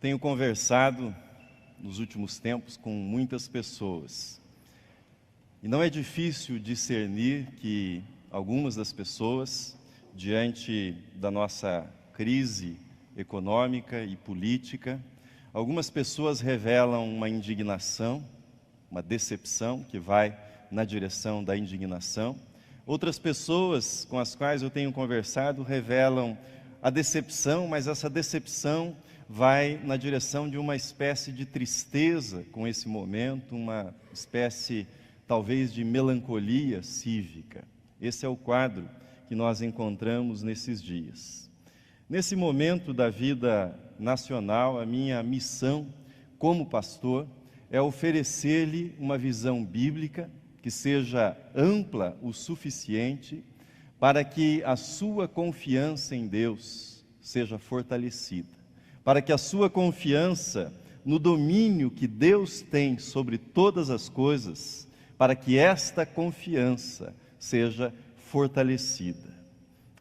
tenho conversado nos últimos tempos com muitas pessoas. E não é difícil discernir que algumas das pessoas, diante da nossa crise econômica e política, algumas pessoas revelam uma indignação, uma decepção que vai na direção da indignação. Outras pessoas com as quais eu tenho conversado revelam a decepção, mas essa decepção vai na direção de uma espécie de tristeza com esse momento, uma espécie talvez de melancolia cívica. Esse é o quadro que nós encontramos nesses dias. Nesse momento da vida nacional, a minha missão como pastor é oferecer-lhe uma visão bíblica que seja ampla o suficiente para que a sua confiança em Deus seja fortalecida, para que a sua confiança no domínio que Deus tem sobre todas as coisas, para que esta confiança seja fortalecida.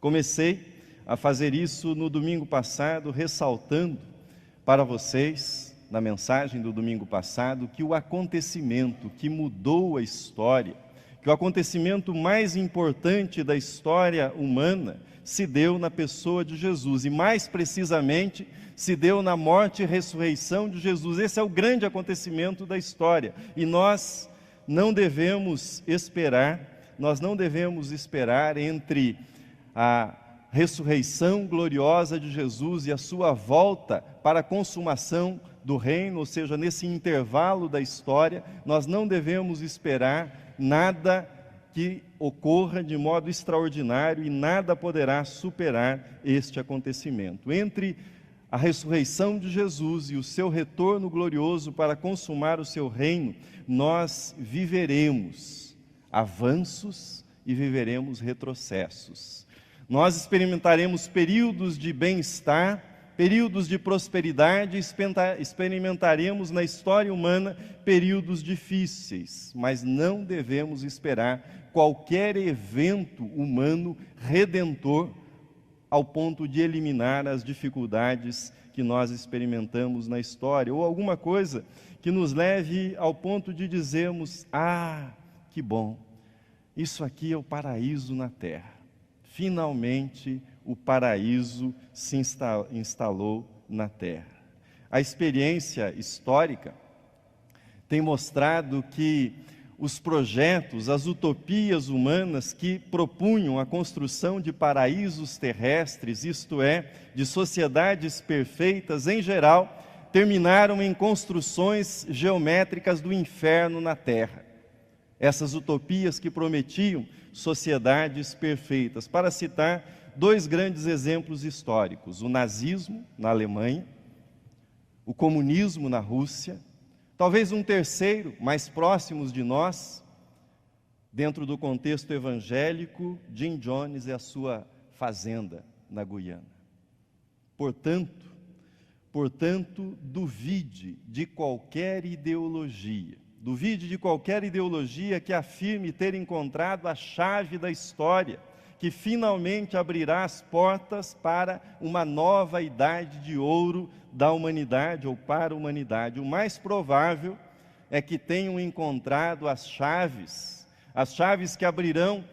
Comecei a fazer isso no domingo passado, ressaltando para vocês, na mensagem do domingo passado, que o acontecimento que mudou a história, que o acontecimento mais importante da história humana se deu na pessoa de Jesus, e mais precisamente se deu na morte e ressurreição de Jesus. Esse é o grande acontecimento da história, e nós não devemos esperar entre a ressurreição gloriosa de Jesus e a sua volta para a consumação do reino, ou seja, nesse intervalo da história, nós não devemos esperar nada que ocorra de modo extraordinário e nada poderá superar este acontecimento. Entre a ressurreição de Jesus e o seu retorno glorioso para consumar o seu reino, nós viveremos avanços e viveremos retrocessos. Nós experimentaremos períodos de bem-estar, períodos de prosperidade, experimentaremos na história humana períodos difíceis, mas não devemos esperar qualquer evento humano redentor ao ponto de eliminar as dificuldades que nós experimentamos na história, ou alguma coisa que nos leve ao ponto de dizermos: ah, que bom, isso aqui é o paraíso na terra. Finalmente o paraíso se instalou na terra. A experiência histórica tem mostrado que os projetos, as utopias humanas que propunham a construção de paraísos terrestres, isto é, de sociedades perfeitas em geral, terminaram em construções geométricas do inferno na terra. Essas utopias que prometiam sociedades perfeitas. Para citar dois grandes exemplos históricos: o nazismo na Alemanha, o comunismo na Rússia. Talvez um terceiro, mais próximos de nós, dentro do contexto evangélico, Jim Jones e a sua fazenda na Guiana. Portanto, duvide de qualquer ideologia que afirme ter encontrado a chave da história, que finalmente abrirá as portas para uma nova idade de ouro da humanidade, ou para a humanidade. O mais provável é que tenham encontrado as chaves que abrirão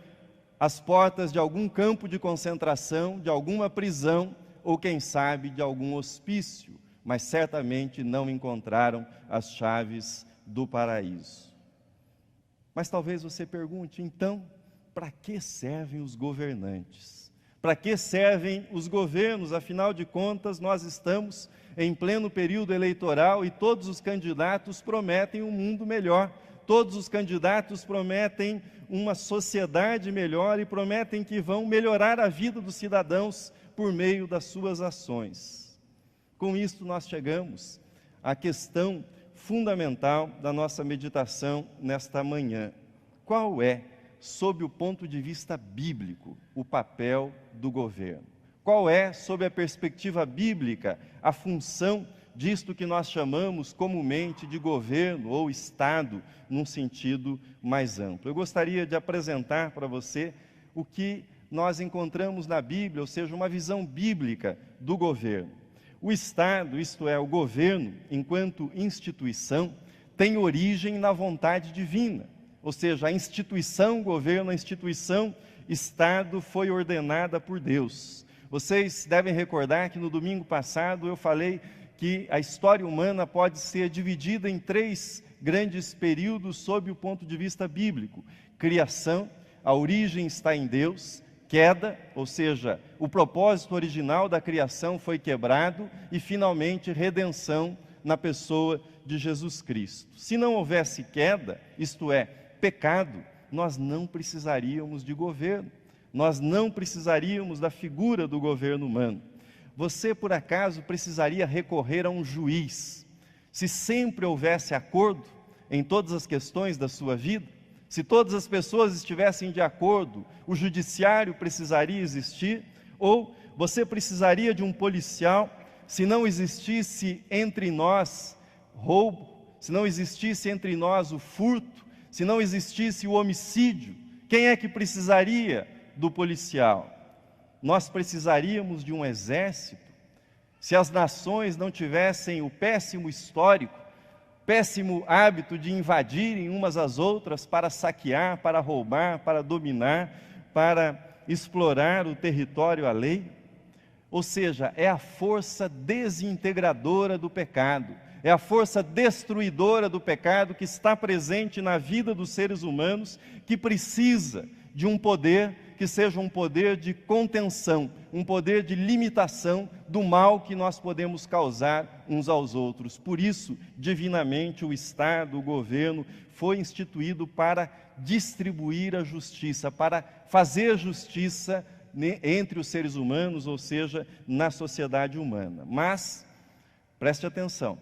as portas de algum campo de concentração, de alguma prisão, ou quem sabe de algum hospício, mas certamente não encontraram as chaves do paraíso. Mas talvez você pergunte: então, para que servem os governantes? Para que servem os governos? Afinal de contas, nós estamos em pleno período eleitoral e todos os candidatos prometem um mundo melhor. Todos os candidatos prometem uma sociedade melhor e prometem que vão melhorar a vida dos cidadãos por meio das suas ações. Com isto nós chegamos à questão fundamental da nossa meditação nesta manhã. Qual é, sob o ponto de vista bíblico, o papel do governo? Qual é, sob a perspectiva bíblica, a função disto que nós chamamos comumente de governo ou Estado, num sentido mais amplo? Eu gostaria de apresentar para você o que nós encontramos na Bíblia, ou seja, uma visão bíblica do governo. O Estado, isto é, o governo, enquanto instituição, tem origem na vontade divina. Ou seja, a instituição governo, a instituição Estado foi ordenada por Deus. Vocês devem recordar que no domingo passado eu falei que a história humana pode ser dividida em 3 grandes períodos sob o ponto de vista bíblico. Criação, a origem está em Deus. Queda, ou seja, o propósito original da criação foi quebrado. E finalmente redenção na pessoa de Jesus Cristo. Se não houvesse queda, isto é, pecado, nós não precisaríamos de governo. Nós não precisaríamos da figura do governo humano. Você, por acaso, precisaria recorrer a um juiz se sempre houvesse acordo em todas as questões da sua vida? Se todas as pessoas estivessem de acordo, o judiciário precisaria existir? Ou você precisaria de um policial se não existisse entre nós roubo, se não existisse entre nós o furto, se não existisse o homicídio? Quem é que precisaria do policial? Nós precisaríamos de um exército. Se as nações não tivessem o péssimo histórico, péssimo hábito de invadirem umas às outras para saquear, para roubar, para dominar, para explorar o território alheio. Ou seja, é a força desintegradora do pecado, é a força destruidora do pecado que está presente na vida dos seres humanos, que precisa de um poder que seja um poder de contenção, um poder de limitação do mal que nós podemos causar uns aos outros. Por isso, divinamente, o Estado, o governo, foi instituído para distribuir a justiça, para fazer justiça entre os seres humanos, ou seja, na sociedade humana. Mas, preste atenção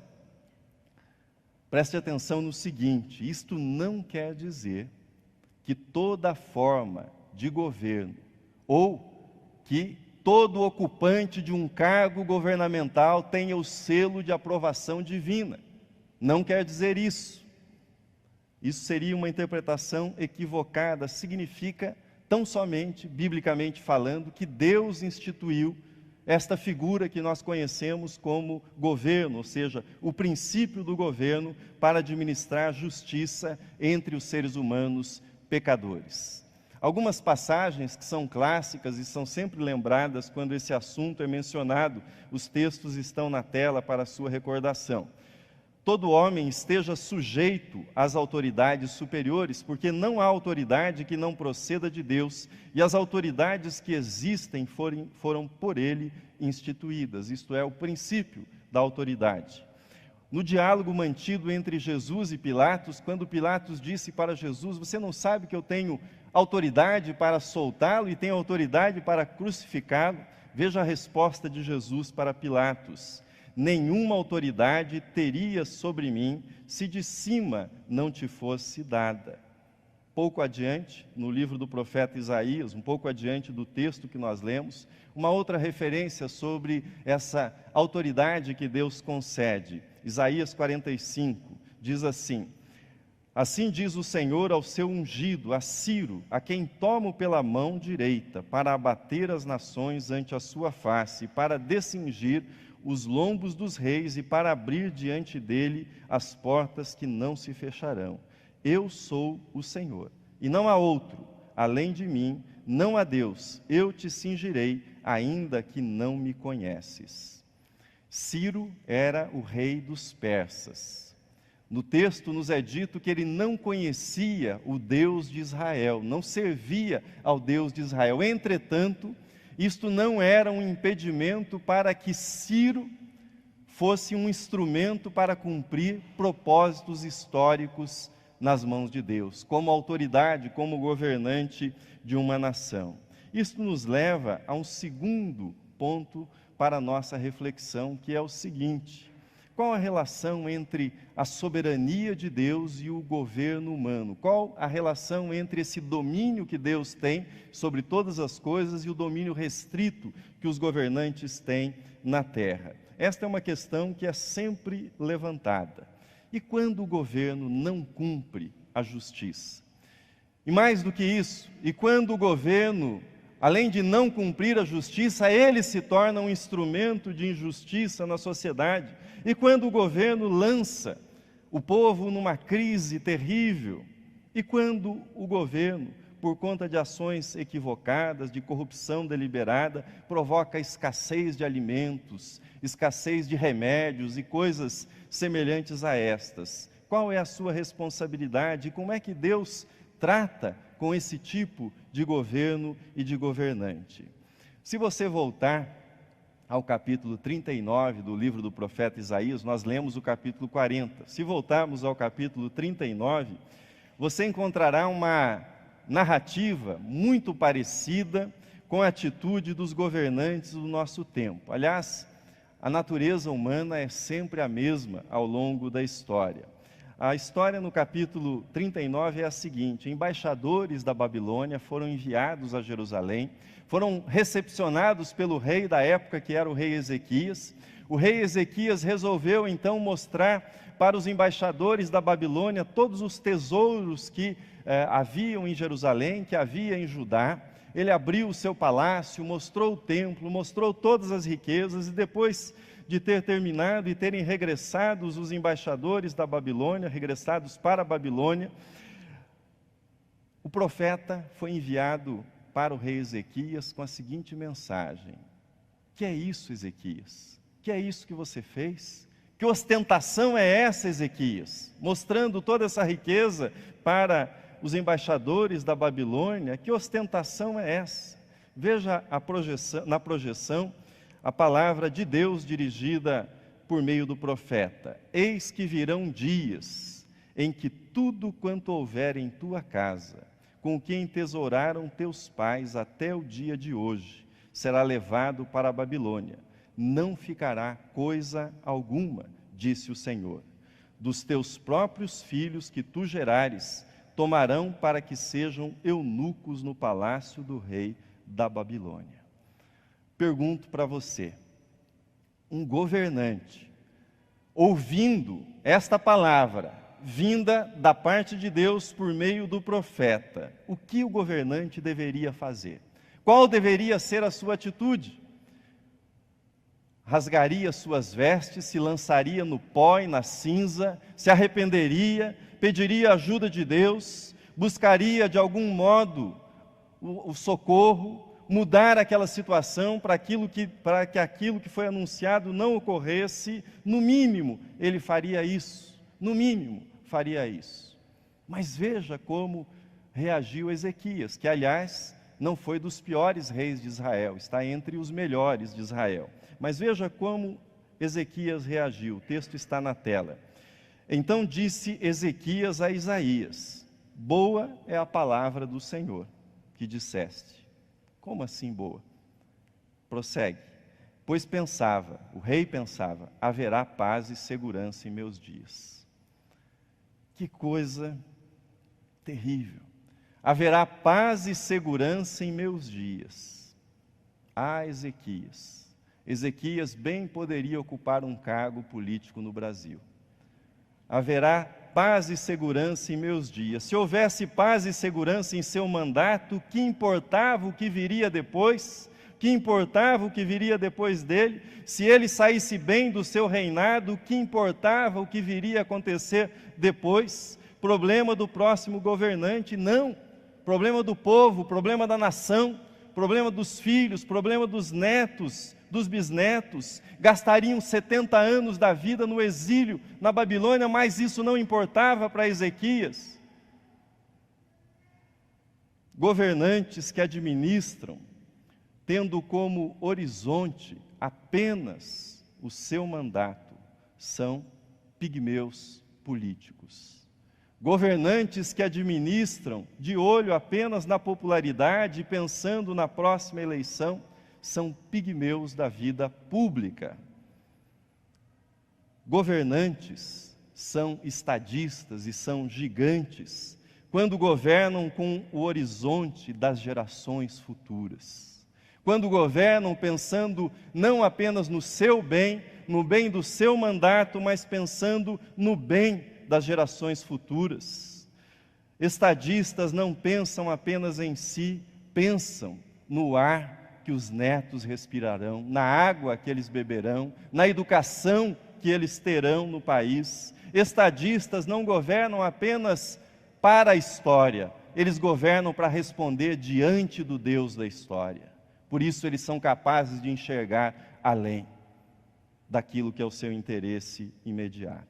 no seguinte: isto não quer dizer que toda forma de governo, ou que todo ocupante de um cargo governamental tenha o selo de aprovação divina. Não quer dizer isso. Isso seria uma interpretação equivocada. Significa, tão somente, biblicamente falando, que Deus instituiu esta figura que nós conhecemos como governo, ou seja, o princípio do governo para administrar justiça entre os seres humanos pecadores. Algumas passagens que são clássicas e são sempre lembradas quando esse assunto é mencionado, os textos estão na tela para a sua recordação. Todo homem esteja sujeito às autoridades superiores, porque não há autoridade que não proceda de Deus, e as autoridades que existem foram por Ele instituídas, isto é, o princípio da autoridade. No diálogo mantido entre Jesus e Pilatos, quando Pilatos disse para Jesus: você não sabe que eu tenho autoridade para soltá-lo e tenho autoridade para crucificá-lo? Veja a resposta de Jesus para Pilatos: nenhuma autoridade teria sobre mim se de cima não te fosse dada. Pouco adiante, no livro do profeta Isaías, um pouco adiante do texto que nós lemos, uma outra referência sobre essa autoridade que Deus concede. Isaías 45 diz assim: assim diz o Senhor ao seu ungido, a Ciro, a quem tomo pela mão direita, para abater as nações ante a sua face, para descingir os lombos dos reis e para abrir diante dele as portas que não se fecharão. Eu sou o Senhor, e não há outro, além de mim, não há Deus. Eu te cingirei, ainda que não me conheces. Ciro era o rei dos persas. No texto nos é dito que ele não conhecia o Deus de Israel, não servia ao Deus de Israel. Entretanto, isto não era um impedimento para que Ciro fosse um instrumento para cumprir propósitos históricos nas mãos de Deus, como autoridade, como governante de uma nação. Isto nos leva a um segundo ponto para a nossa reflexão, que é o seguinte: qual a relação entre a soberania de Deus e o governo humano? Qual a relação entre esse domínio que Deus tem sobre todas as coisas e o domínio restrito que os governantes têm na terra? Esta é uma questão que é sempre levantada. E quando o governo não cumpre a justiça? E mais do que isso, e quando o governo além de não cumprir a justiça, ele se torna um instrumento de injustiça na sociedade. E quando o governo lança o povo numa crise terrível, e quando o governo, por conta de ações equivocadas, de corrupção deliberada, provoca escassez de alimentos, escassez de remédios e coisas semelhantes a estas, qual é a sua responsabilidade? Como é que Deus trata com esse tipo de governo e de governante? Se você voltar ao capítulo 39 do livro do profeta Isaías, nós lemos o capítulo 40. Se voltarmos ao capítulo 39, você encontrará uma narrativa muito parecida com a atitude dos governantes do nosso tempo. Aliás, a natureza humana é sempre a mesma ao longo da história. A história no capítulo 39 é a seguinte: embaixadores da Babilônia foram enviados a Jerusalém, foram recepcionados pelo rei da época, que era o rei Ezequias. O rei Ezequias resolveu então mostrar para os embaixadores da Babilônia todos os tesouros que haviam em Jerusalém, que havia em Judá. Ele abriu o seu palácio, mostrou o templo, mostrou todas as riquezas, e depois de ter terminado e terem regressado os embaixadores da Babilônia, regressados para a Babilônia, o profeta foi enviado para o rei Ezequias com a seguinte mensagem: que é isso, Ezequias? Que é isso que você fez? Que ostentação é essa, Ezequias? Mostrando toda essa riqueza para os embaixadores da Babilônia, que ostentação é essa? Veja na projeção a palavra de Deus dirigida por meio do profeta: eis que virão dias em que tudo quanto houver em tua casa, com o que entesouraram teus pais até o dia de hoje, será levado para a Babilônia. Não ficará coisa alguma, disse o Senhor. Dos teus próprios filhos que tu gerares, tomarão para que sejam eunucos no palácio do rei da Babilônia. Pergunto para você, um governante, ouvindo esta palavra, vinda da parte de Deus por meio do profeta, o que o governante deveria fazer? Qual deveria ser a sua atitude? Rasgaria suas vestes, se lançaria no pó e na cinza, se arrependeria, pediria ajuda de Deus, buscaria de algum modo o socorro, mudar aquela situação para que aquilo que foi anunciado não ocorresse. No mínimo, ele faria isso. No mínimo, faria isso. Mas veja como reagiu Ezequias, que, aliás, não foi dos piores reis de Israel, está entre os melhores de Israel. Mas veja como Ezequias reagiu, o texto está na tela. Então disse Ezequias a Isaías: boa é a palavra do Senhor que disseste. Como assim boa? Prossegue. Pois o rei pensava, haverá paz e segurança em meus dias. Que coisa terrível. Haverá paz e segurança em meus dias. Ah, Ezequias. Ezequias bem poderia ocupar um cargo político no Brasil. Haverá paz e segurança em meus dias. Se houvesse paz e segurança em seu mandato, que importava o que viria depois? Que importava o que viria depois dele? Se ele saísse bem do seu reinado, que importava o que viria a acontecer depois? Problema do próximo governante? Não. Problema do povo, problema da nação, problema dos filhos, problema dos netos, dos bisnetos. Gastariam 70 anos da vida no exílio na Babilônia, mas isso não importava para Ezequias. Governantes que administram, tendo como horizonte apenas o seu mandato, são pigmeus políticos. Governantes que administram de olho apenas na popularidade, pensando na próxima eleição, são pigmeus da vida pública. Governantes são estadistas e são gigantes quando governam com o horizonte das gerações futuras. Quando governam pensando não apenas no seu bem, no bem do seu mandato, mas pensando no bem das gerações futuras. Estadistas não pensam apenas em si, pensam no ar que os netos respirarão, na água que eles beberão, na educação que eles terão no país. Estadistas não governam apenas para a história, eles governam para responder diante do Deus da história. Por isso eles são capazes de enxergar além daquilo que é o seu interesse imediato.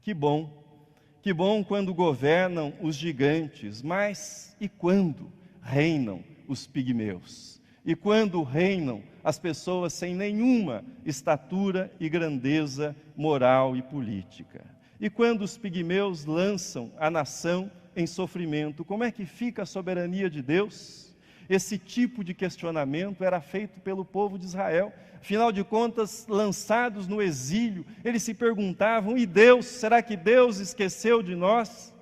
Que bom quando governam os gigantes, mas e quando reinam os pigmeus? E quando reinam as pessoas sem nenhuma estatura e grandeza moral e política? E quando os pigmeus lançam a nação em sofrimento, como é que fica a soberania de Deus? Esse tipo de questionamento era feito pelo povo de Israel. Afinal de contas, lançados no exílio, eles se perguntavam: e Deus? Será que Deus esqueceu de nós?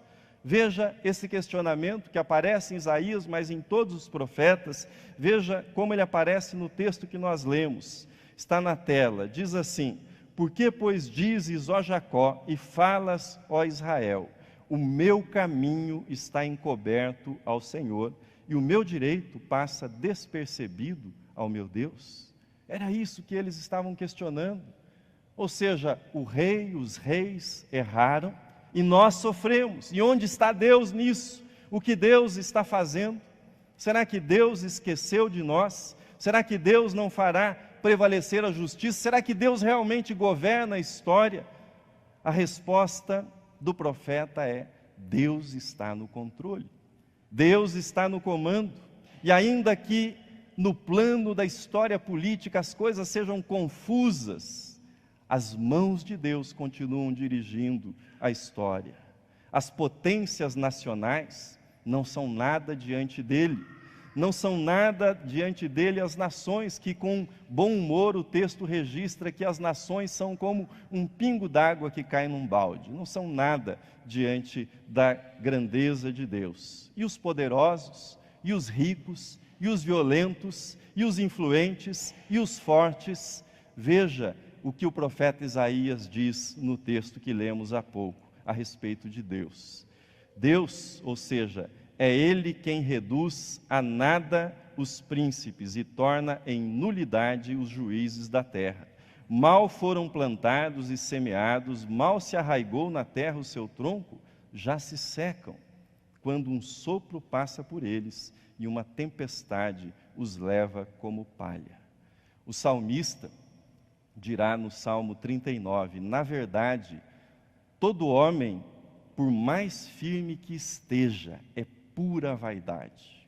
Veja esse questionamento que aparece em Isaías, mas em todos os profetas. Veja como ele aparece no texto que nós lemos. Está na tela, diz assim: por que, pois, dizes, ó Jacó, e falas, ó Israel, o meu caminho está encoberto ao Senhor, e o meu direito passa despercebido ao meu Deus? Era isso que eles estavam questionando. Ou seja, o rei, os reis erraram, e nós sofremos. E onde está Deus nisso? O que Deus está fazendo? Será que Deus esqueceu de nós? Será que Deus não fará prevalecer a justiça? Será que Deus realmente governa a história? A resposta do profeta é: Deus está no controle. Deus está no comando. E ainda que no plano da história política as coisas sejam confusas, as mãos de Deus continuam dirigindo a história. As potências nacionais não são nada diante dele. Não são nada diante dele as nações, que com bom humor o texto registra que as nações são como um pingo d'água que cai num balde. Não são nada diante da grandeza de Deus. E os poderosos, e os ricos, e os violentos, e os influentes, e os fortes. Veja o que o profeta Isaías diz no texto que lemos há pouco, a respeito de Deus. Deus, ou seja, é Ele quem reduz a nada os príncipes e torna em nulidade os juízes da terra. Mal foram plantados e semeados, mal se arraigou na terra o seu tronco, já se secam, quando um sopro passa por eles e uma tempestade os leva como palha. O salmista dirá no Salmo 39, na verdade, todo homem, por mais firme que esteja, é pura vaidade.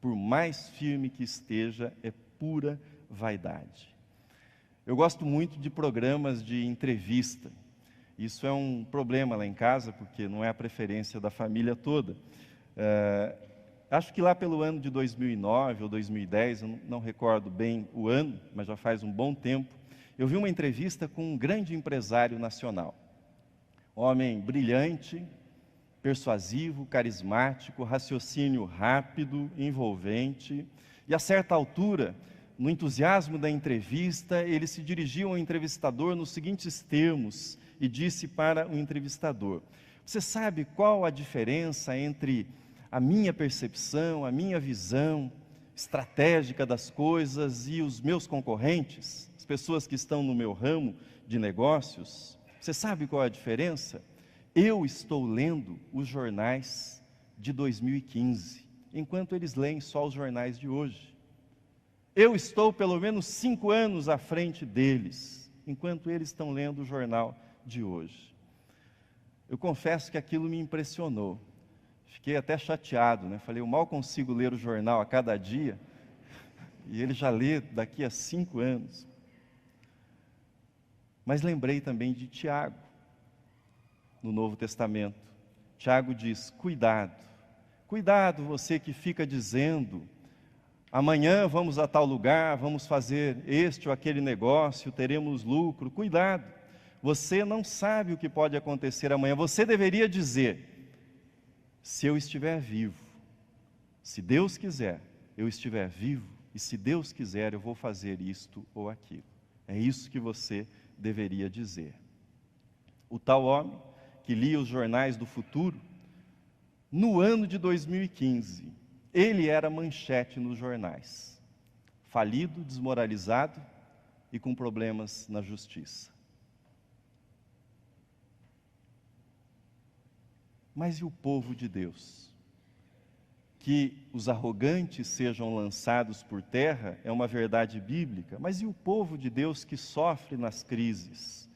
Por mais firme que esteja, é pura vaidade. Eu gosto muito de programas de entrevista. Isso é um problema lá em casa, porque não é a preferência da família toda. Acho que lá pelo ano de 2009 ou 2010, eu não recordo bem o ano, mas já faz um bom tempo, eu vi uma entrevista com um grande empresário nacional. Homem brilhante, persuasivo, carismático, raciocínio rápido, envolvente. E a certa altura, no entusiasmo da entrevista, ele se dirigiu ao entrevistador nos seguintes termos e disse para o entrevistador: você sabe qual a diferença entre a minha percepção, a minha visão estratégica das coisas e os meus concorrentes, as pessoas que estão no meu ramo de negócios? Você sabe qual é a diferença? Eu estou lendo os jornais de 2015, enquanto eles leem só os jornais de hoje. Eu estou pelo menos 5 anos à frente deles, enquanto eles estão lendo o jornal de hoje. Eu confesso que aquilo me impressionou. Fiquei até chateado, né? Falei, eu mal consigo ler o jornal a cada dia, e ele já lê daqui a 5 anos. Mas lembrei também de Tiago, no Novo Testamento. Tiago diz: cuidado, cuidado você que fica dizendo, amanhã vamos a tal lugar, vamos fazer este ou aquele negócio, teremos lucro. Cuidado, você não sabe o que pode acontecer amanhã. Você deveria dizer: se eu estiver vivo, se Deus quiser, eu estiver vivo, e se Deus quiser, eu vou fazer isto ou aquilo. É isso que você deveria dizer. O tal homem que lia os jornais do futuro, no ano de 2015, ele era manchete nos jornais. falido, desmoralizado e com problemas na justiça. Mas e o povo de Deus? Que os arrogantes sejam lançados por terra é uma verdade bíblica, mas e o povo de Deus que sofre nas crises?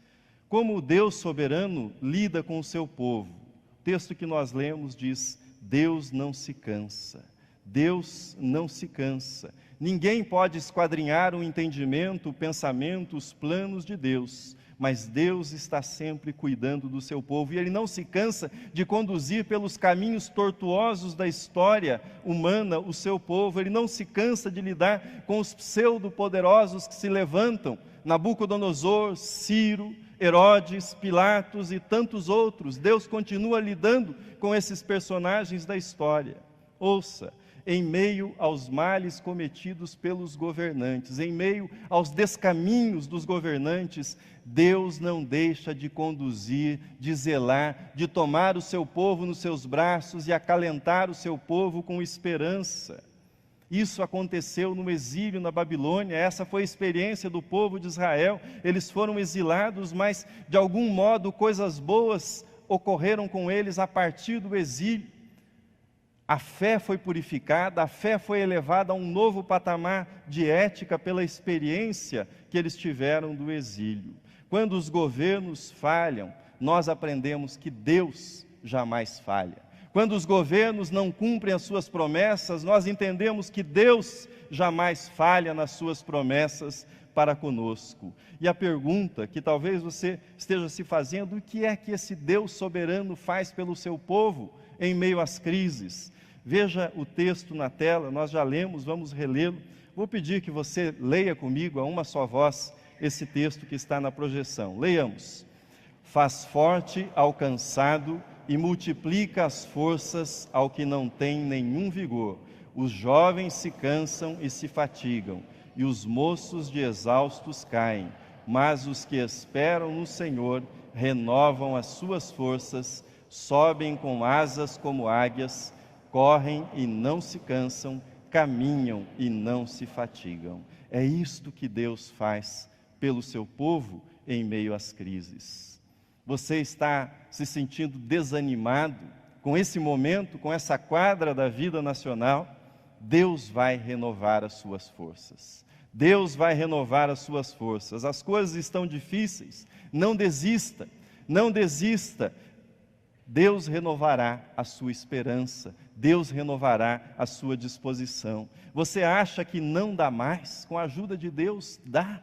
Como o Deus soberano lida com o seu povo? O texto que nós lemos diz: Deus não se cansa. Deus não se cansa. Ninguém pode esquadrinhar o entendimento, o pensamento, os planos de Deus, mas Deus está sempre cuidando do seu povo, e Ele não se cansa de conduzir pelos caminhos tortuosos da história humana o seu povo. Ele não se cansa de lidar com os pseudo-poderosos que se levantam, Nabucodonosor, Ciro, Herodes, Pilatos e tantos outros. Deus continua lidando com esses personagens da história. Ouça, em meio aos males cometidos pelos governantes, em meio aos descaminhos dos governantes, Deus não deixa de conduzir, de zelar, de tomar o seu povo nos seus braços e acalentar o seu povo com esperança. Isso aconteceu no exílio na Babilônia, essa foi a experiência do povo de Israel. Eles foram exilados, mas de algum modo coisas boas ocorreram com eles a partir do exílio. A fé foi purificada, a fé foi elevada a um novo patamar de ética pela experiência que eles tiveram do exílio. Quando os governos falham, nós aprendemos que Deus jamais falha. Quando os governos não cumprem as suas promessas, nós entendemos que Deus jamais falha nas suas promessas para conosco. E a pergunta que talvez você esteja se fazendo: o que é que esse Deus soberano faz pelo seu povo em meio às crises? Veja o texto na tela, nós já lemos, vamos relê-lo. Vou pedir que você leia comigo a uma só voz esse texto que está na projeção. Leiamos. Faz forte ao cansado e multiplica as forças ao que não tem nenhum vigor. Os jovens se cansam e se fatigam, e os moços de exaustos caem. Mas os que esperam no Senhor renovam as suas forças, sobem com asas como águias, correm e não se cansam, caminham e não se fatigam. É isto que Deus faz pelo seu povo em meio às crises. Você está se sentindo desanimado com esse momento, com essa quadra da vida nacional? Deus vai renovar as suas forças. Deus vai renovar as suas forças. As coisas estão difíceis, não desista, não desista. Deus renovará a sua esperança, Deus renovará a sua disposição. Você acha que não dá mais? Com a ajuda de Deus, dá.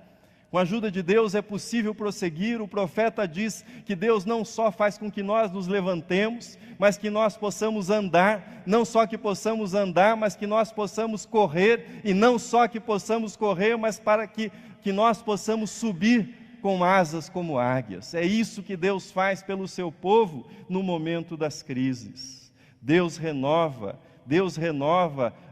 Com a ajuda de Deus é possível prosseguir. O profeta diz que Deus não só faz com que nós nos levantemos, mas que nós possamos andar. Não só que possamos andar, mas que nós possamos correr. E não só que possamos correr, mas para que nós possamos subir com asas como águias. É isso que Deus faz pelo seu povo no momento das crises. Deus renova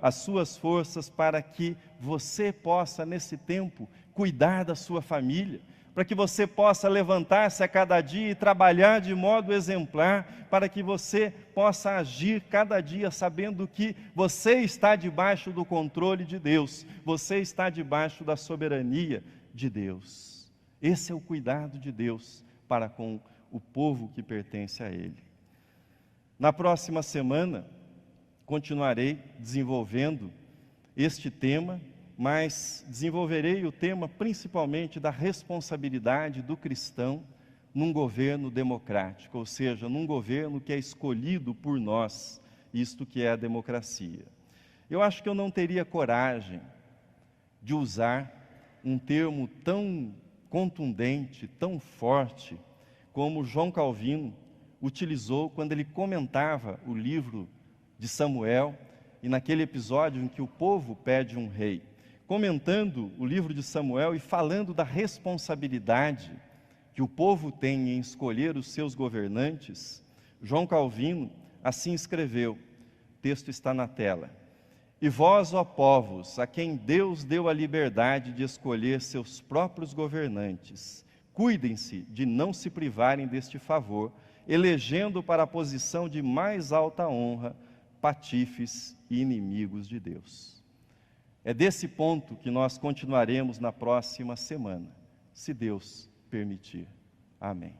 as suas forças para que você possa, nesse tempo, cuidar da sua família, para que você possa levantar-se a cada dia e trabalhar de modo exemplar, para que você possa agir cada dia sabendo que você está debaixo do controle de Deus, você está debaixo da soberania de Deus. Esse é o cuidado de Deus para com o povo que pertence a Ele. Na próxima semana, continuarei desenvolvendo este tema, mas desenvolverei o tema principalmente da responsabilidade do cristão num governo democrático, ou seja, num governo que é escolhido por nós, isto que é a democracia. Eu acho que eu não teria coragem de usar um termo tão contundente, tão forte, como João Calvino utilizou quando ele comentava o livro de Samuel, e naquele episódio em que o povo pede um rei. Comentando o livro de Samuel e falando da responsabilidade que o povo tem em escolher os seus governantes, João Calvino assim escreveu, o texto está na tela: E vós, ó povos, a quem Deus deu a liberdade de escolher seus próprios governantes, cuidem-se de não se privarem deste favor, elegendo para a posição de mais alta honra patifes e inimigos de Deus. É desse ponto que nós continuaremos na próxima semana, se Deus permitir. Amém.